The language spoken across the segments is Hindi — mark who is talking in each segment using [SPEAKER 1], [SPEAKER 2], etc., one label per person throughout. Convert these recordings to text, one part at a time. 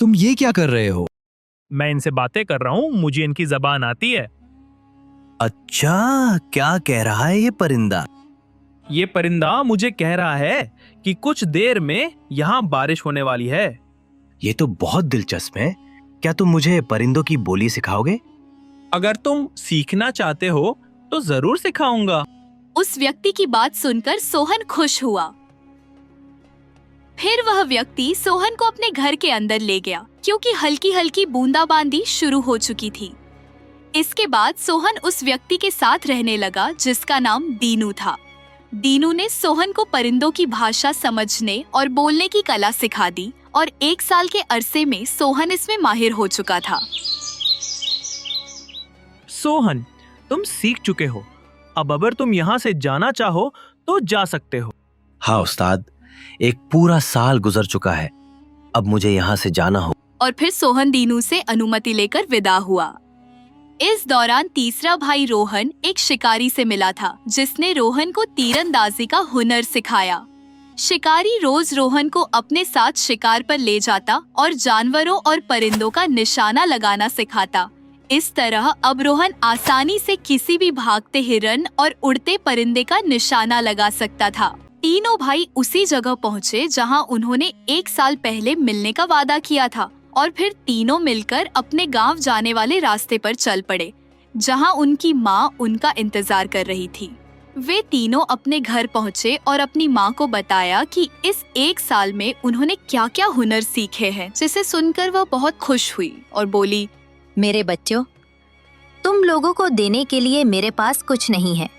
[SPEAKER 1] तुम ये क्या कर रहे हो?
[SPEAKER 2] मैं इनसे बातें कर रहा हूँ, मुझे इनकी जबान आती है।
[SPEAKER 3] अच्छा, क्या कह रहा है ये परिंदा?
[SPEAKER 2] ये परिंदा मुझे कह रहा है कि कुछ देर में यहाँ बारिश होने वाली है।
[SPEAKER 3] ये तो बहुत दिलचस्प है। क्या तुम मुझे परिंदों की बोली सिखाओगे?
[SPEAKER 2] अगर तुम सीखना चाहते हो तो जरूर सिखाऊंगा।
[SPEAKER 4] उस व्यक्ति की बात सुनकर सोहन खुश हुआ। फिर वह व्यक्ति सोहन को अपने घर के अंदर ले गया, क्योंकि हल्की हल्की बूंदाबांदी शुरू हो चुकी थी। इसके बाद सोहन उस व्यक्ति के साथ रहने लगा जिसका नाम दीनू था। दीनू ने सोहन को परिंदों की भाषा समझने और बोलने की कला सिखा दी और 1 साल के अरसे में सोहन इसमें माहिर हो चुका था।
[SPEAKER 2] सोहन, तुम सीख चुके हो। अब अगर तुम यहाँ से जाना चाहो तो जा सकते हो।
[SPEAKER 3] हाँ उस्ताद, एक पूरा साल गुजर चुका है, अब मुझे यहाँ से जाना हो।
[SPEAKER 4] और फिर सोहन दीनू से अनुमति लेकर विदा हुआ। इस दौरान तीसरा भाई रोहन एक शिकारी से मिला था, जिसने रोहन को तीरंदाजी का हुनर सिखाया। शिकारी रोज रोहन को अपने साथ शिकार पर ले जाता और जानवरों और परिंदों का निशाना लगाना सिखाता। इस तरह अब रोहन आसानी से किसी भी भागते हिरन और उड़ते परिंदे का निशाना लगा सकता था। तीनों भाई उसी जगह पहुँचे जहाँ उन्होंने 1 साल पहले मिलने का वादा किया था, और फिर तीनों मिलकर अपने गांव जाने वाले रास्ते पर चल पड़े, जहां उनकी माँ उनका इंतजार कर रही थी। वे तीनों अपने घर पहुंचे और अपनी माँ को बताया कि इस 1 साल में उन्होंने क्या क्या हुनर सीखे हैं, जिसे सुनकर वह बहुत खुश हुई और बोली,
[SPEAKER 5] मेरे बच्चों, तुम लोगों को देने के लिए मेरे पास कुछ नहीं है,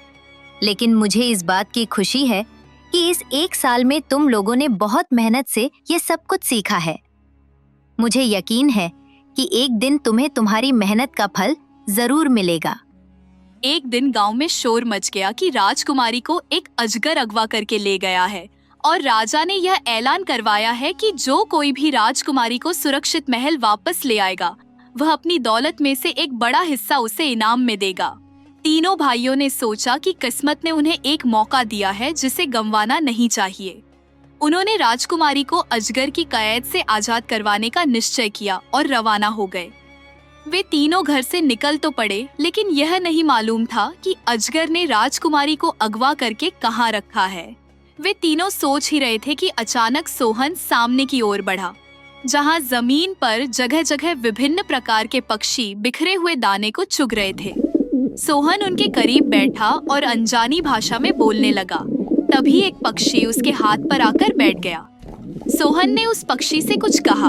[SPEAKER 5] लेकिन मुझे इस बात की खुशी है कि इस 1 साल में तुम लोगों ने बहुत मेहनत से ये सब कुछ सीखा है। मुझे यकीन है कि एक दिन तुम्हें तुम्हारी मेहनत का फल जरूर मिलेगा।
[SPEAKER 4] एक दिन गांव में शोर मच गया कि राजकुमारी को एक अजगर अगवा करके ले गया है, और राजा ने यह ऐलान करवाया है कि जो कोई भी राजकुमारी को सुरक्षित महल वापस ले आएगा, वह अपनी दौलत में से एक बड़ा हिस्सा उसे इनाम में देगा। तीनों भाइयों ने सोचा कि किस्मत ने उन्हें एक मौका दिया है जिसे गंवाना नहीं चाहिए। उन्होंने राजकुमारी को अजगर की कैद से आजाद करवाने का निश्चय किया और रवाना हो गए। वे तीनों घर से निकल तो पड़े, लेकिन यह नहीं मालूम था कि अजगर ने राजकुमारी को अगवा करके कहाँ रखा है। वे तीनों सोच ही रहे थे कि अचानक सोहन सामने की ओर बढ़ा, जहाँ जमीन पर जगह जगह विभिन्न प्रकार के पक्षी बिखरे हुए दाने को चुग रहे थे। सोहन उनके करीब बैठा और अनजानी भाषा में बोलने लगा। तभी एक पक्षी उसके हाथ पर आकर बैठ गया। सोहन ने उस पक्षी से कुछ कहा